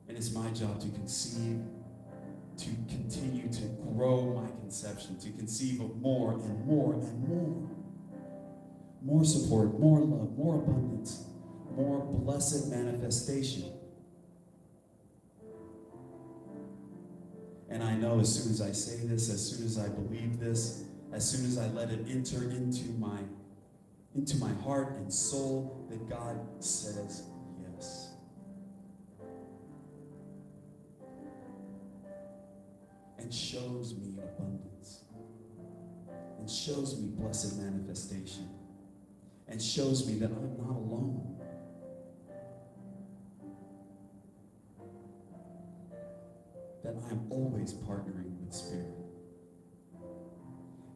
Speaker 2: And it's my job to conceive, to continue to grow my conception, to conceive of more and more and more. More support, more love, more abundance, more blessed manifestation. And I know as soon as I say this, as soon as I believe this, as soon as I let it enter into my heart and soul, that God says yes. And shows me abundance. And shows me blessed manifestation. And shows me that I'm not alone. That I am always partnering with Spirit.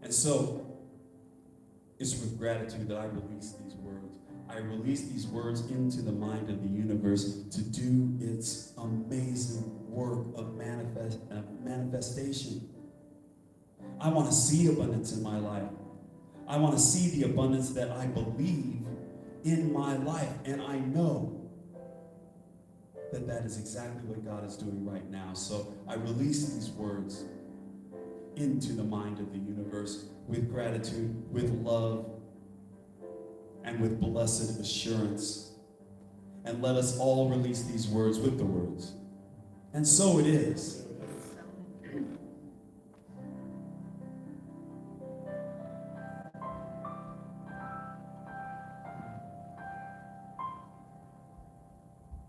Speaker 2: And so, it's with gratitude that I release these words. I release these words into the mind of the universe to do its amazing work of manifestation. I want to see abundance in my life. I want to see the abundance that I believe in my life. And I know that that is exactly what God is doing right now. So I release these words into the mind of the universe with gratitude, with love, and with blessed assurance. And let us all release these words with the words. And so it is.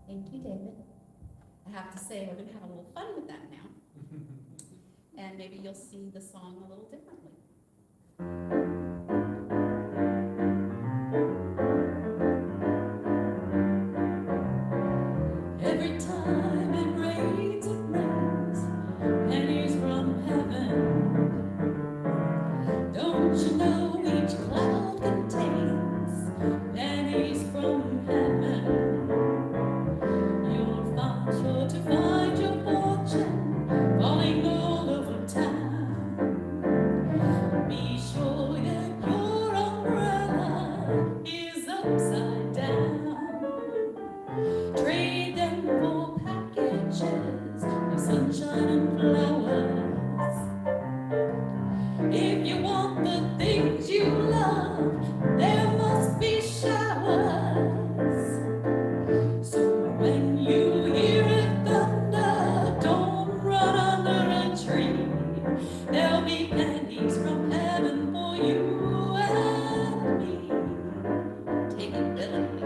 Speaker 6: Thank you, David. I have to say, we're going to have a little fun with that now. And maybe you'll see the song a little differently. Every time it rains, pennies from heaven. Don't you know each cloud contains pennies from heaven? You're sure to find your fortune falling all over town. Be sure that your umbrella is upside down. Trade them for packages of sunshine and flowers. If you want the things you love, there must be showers. So when you hear it thunder, don't run under a tree. There'll be pennies from heaven for you and me. Take it willingly.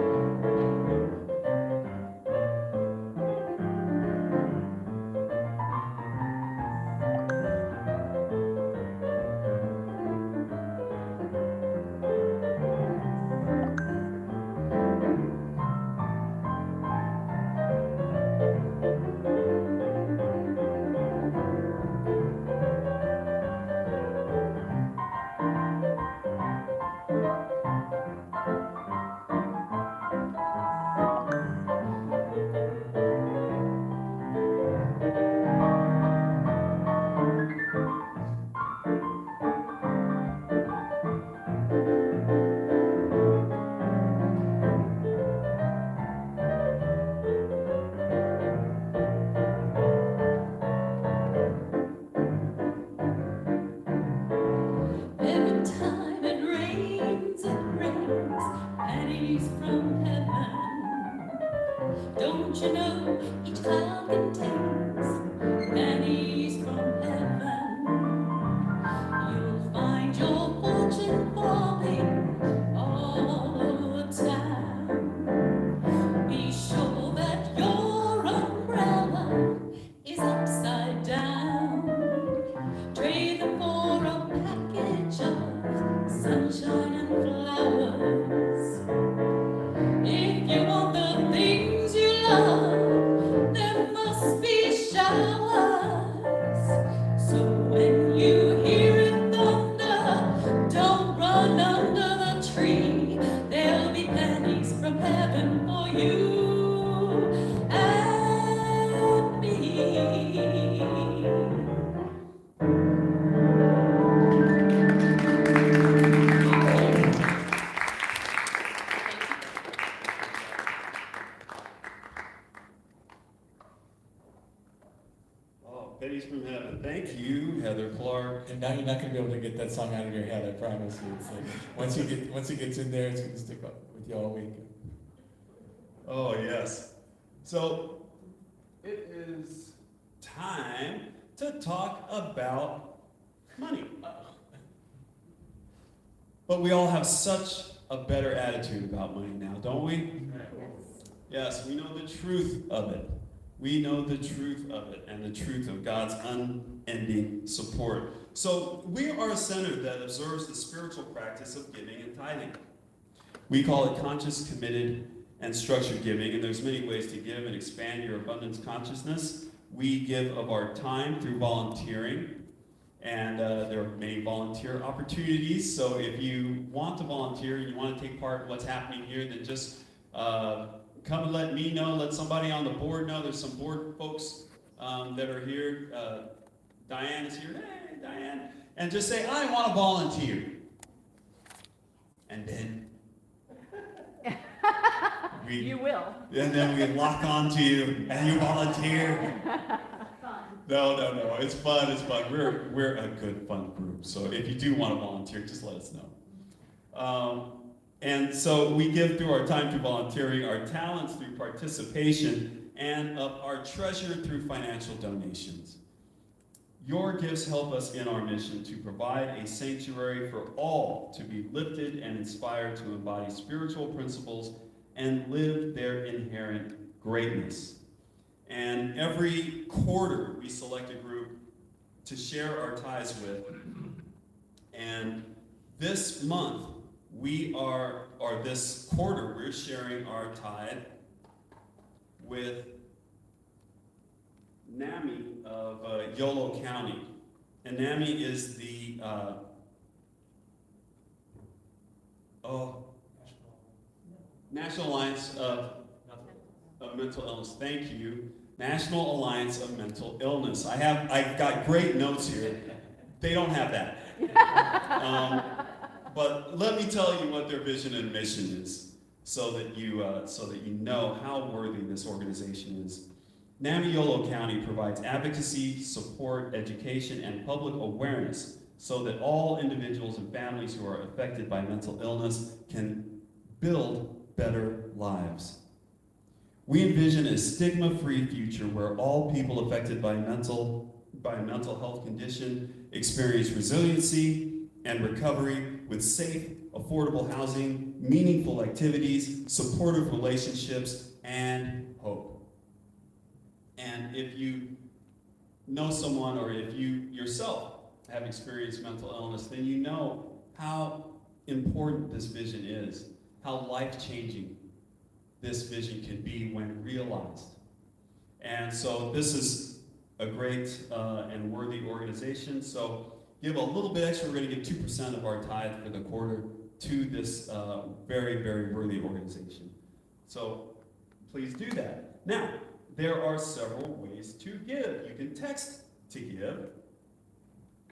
Speaker 6: Every time it rains, pennies from heaven. Don't you know each cloud contains pennies from heaven? You'll find your fortune falling all over town. Be sure that your umbrella is upside down. Trade them for a package of sunshine and flowers. If you want the things you love, there must be showers. So when you hear it thunder, don't run under the tree. There'll be pennies from heaven for you and me.
Speaker 2: Oh, pennies from heaven. Thank you, Heather Clark.
Speaker 1: And now you're not gonna be able to get that song out of your head, I promise you. It's like, once it gets in there, it's gonna stick up with you all week.
Speaker 2: Oh, yes. So it is time to talk about money. But we all have such a better attitude about money now, don't we? Yes, we know the truth of it. We know the truth of it and the truth of God's unending support. So we are a center that observes the spiritual practice of giving and tithing. We call it conscious, committed, and structured giving, and there's many ways to give and expand your abundance consciousness. We give of our time through volunteering, and there are many volunteer opportunities. So if you want to volunteer and you want to take part in what's happening here, then just come and let me know, let somebody on the board know. There's some board folks that are here. Diane is here. Hey, Diane. And just say, I want to volunteer. And then
Speaker 4: You will.
Speaker 2: and then we lock onto you and you volunteer. No, it's fun, We're a good, fun group. So if you do want to volunteer, just let us know. And so we give through our time through volunteering, our talents through participation, and of our treasure through financial donations. Your gifts help us in our mission to provide a sanctuary for all to be lifted and inspired to embody spiritual principles and live their inherent greatness. And every quarter, we select a group to share our tithes with. And this month, this quarter, we're sharing our tithe with NAMI of Yolo County. And NAMI is the National Alliance of Mental Illness. Thank you. National Alliance of Mental Illness. I've got great notes here. They don't have that. But let me tell you what their vision and mission is, so that you know how worthy this organization is. NAMI Yolo County provides advocacy, support, education, and public awareness so that all individuals and families who are affected by mental illness can build better lives. We envision a stigma-free future where all people affected by a mental health condition experience resiliency and recovery with safe, affordable housing, meaningful activities, supportive relationships, and hope. And if you know someone, or if you yourself have experienced mental illness, then you know how important this vision is, how life-changing this vision can be when realized. And so this is a great and worthy organization. So give a little bit extra. We're going to give 2% of our tithe for the quarter to this very, very worthy organization. So please do that. Now, there are several ways to give. You can text to give.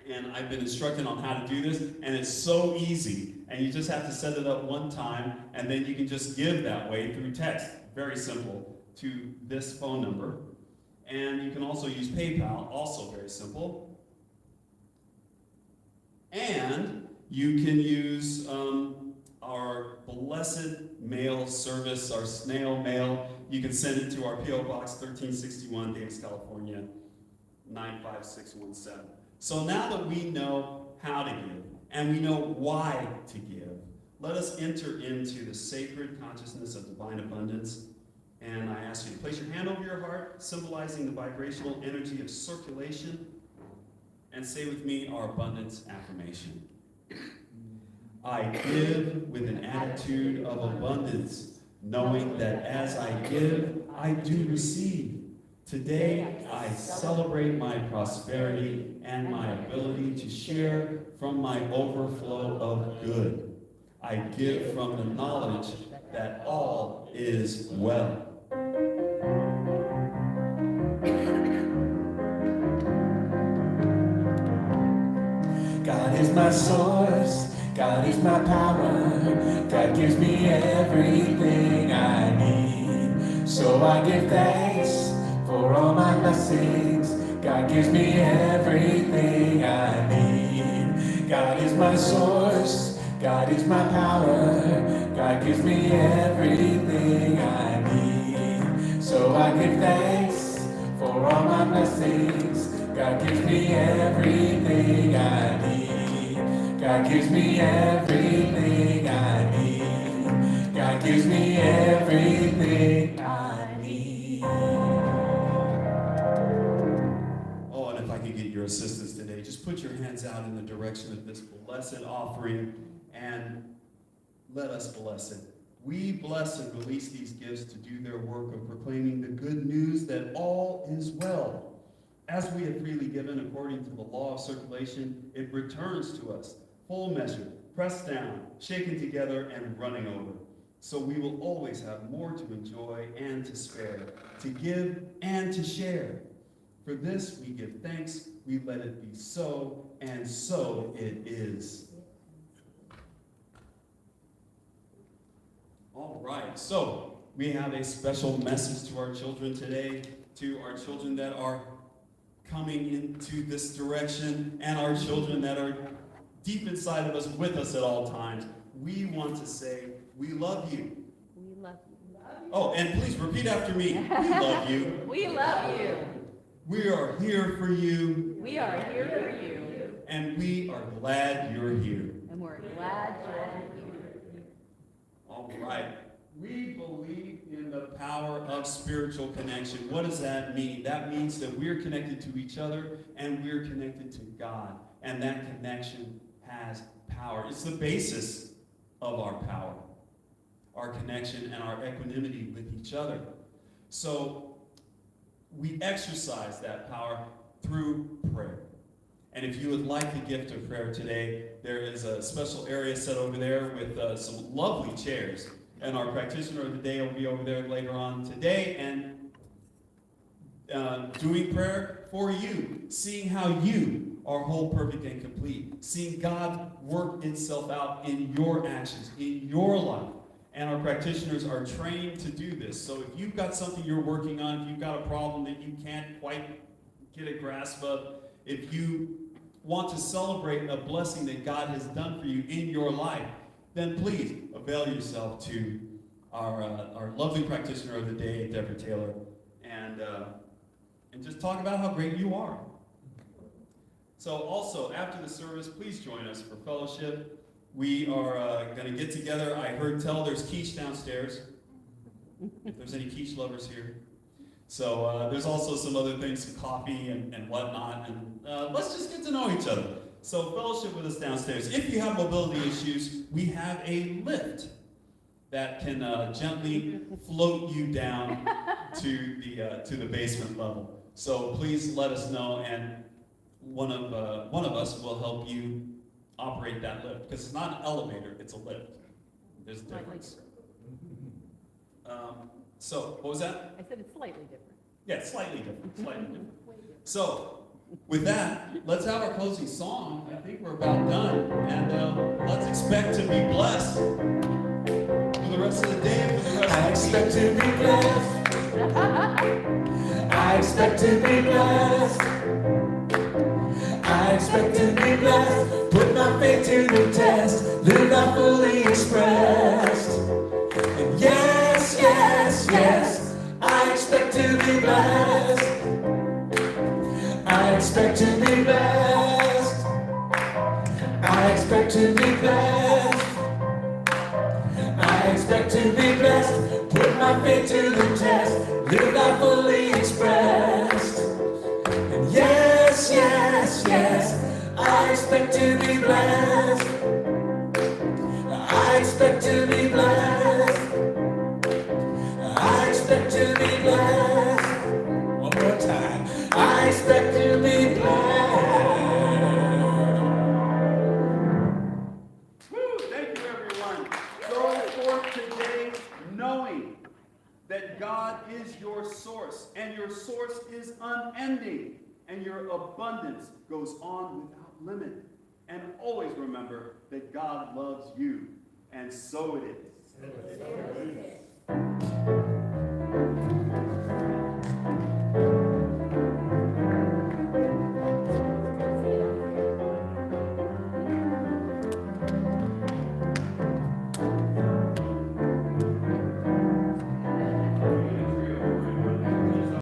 Speaker 2: And I've been instructed on how to do this, and it's so easy. And you just have to set it up one time, and then you can just give that way through text. Very simple, to this phone number. And you can also use PayPal, also very simple. And you can use our blessed mail service, our snail mail. You can send it to our P.O. Box 1361, Davis, California, 95617. So now that we know how to give, and we know why to give, let us enter into the sacred consciousness of divine abundance. And I ask you to place your hand over your heart, symbolizing the vibrational energy of circulation, and say with me our abundance affirmation. I give with an attitude of abundance, knowing that as I give, I do receive. Today, I celebrate my prosperity and my ability to share from my overflow of good. I give from the knowledge that all is well.
Speaker 1: God is my source, God is my power, God gives me everything I need. So I give thanks for all my blessings, God gives me everything I need. God is my source, God is my power, God gives me everything I need. So I give thanks for all my blessings, God gives me everything I need. God gives me everything I need. God gives me everything I need.
Speaker 2: Oh, and if I could get your assistance today, just put your hands out in the direction of this blessed offering and let us bless it. We bless and release these gifts to do their work of proclaiming the good news that all is well. As we have freely given according to the law of circulation, it returns to us, full measure, pressed down, shaken together, and running over. So we will always have more to enjoy and to spare, to give and to share. For this we give thanks, we let it be so, and so it is. All right, so we have a special message to our children today, to our children that are coming into this direction, and our children that are deep inside of us, with us at all times. We want to say, we love you.
Speaker 5: We love you.
Speaker 2: Oh, and please repeat after me. We love you.
Speaker 4: We love you.
Speaker 2: We are here for you,
Speaker 4: We are here for you.
Speaker 2: and we are glad you're here.
Speaker 4: And we're glad you're here.
Speaker 2: All right. We believe in the power of spiritual connection. What does that mean? That means that we're connected to each other and we're connected to God. And that connection has power. It's the basis of our power, our connection and our equanimity with each other. So we exercise that power through prayer. And if you would like the gift of prayer today, there is a special area set over there with some lovely chairs. And our practitioner of the day will be over there later on today and doing prayer for you, seeing how you are whole, perfect, and complete, seeing God work itself out in your actions, in your life. And our practitioners are trained to do this. So if you've got something you're working on, if you've got a problem that you can't quite get a grasp of, if you want to celebrate a blessing that God has done for you in your life, then please avail yourself to our lovely practitioner of the day, Deborah Taylor, and just talk about how great you are. So also, after the service, please join us for fellowship. We are going to get together. I heard tell there's quiche downstairs, if there's any quiche lovers here. So there's also some other things, some coffee and whatnot, and let's just get to know each other. So fellowship with us downstairs. If you have mobility issues, we have a lift that can gently float you down to the basement level. So please let us know, and one of us will help you operate that lift, because it's not an elevator, it's a lift. There's a difference. So what was that?
Speaker 4: I said it's slightly different.
Speaker 2: Yeah, slightly different. Slightly different. So. With that, let's have our closing song. I think we're about done. And let's expect to be blessed for the rest of the day, for the rest
Speaker 1: I
Speaker 2: of the
Speaker 1: expect to be blessed. I expect to be blessed. I expect to be blessed. Put my faith to the test. Live not fully expressed. And yes, yes, yes. I expect to be blessed. I expect to be blessed. I expect to be blessed. I expect to be blessed. Put my faith to the test. Live not fully expressed. And yes, yes, yes. I expect to be blessed. I expect to be blessed. I expect to be blessed. One more time. I expect to be blessed.
Speaker 2: Woo! Thank you, everyone. Go forth today knowing that God is your source, and your source is unending, and your abundance goes on without limit. And always remember that God loves you, and so it is.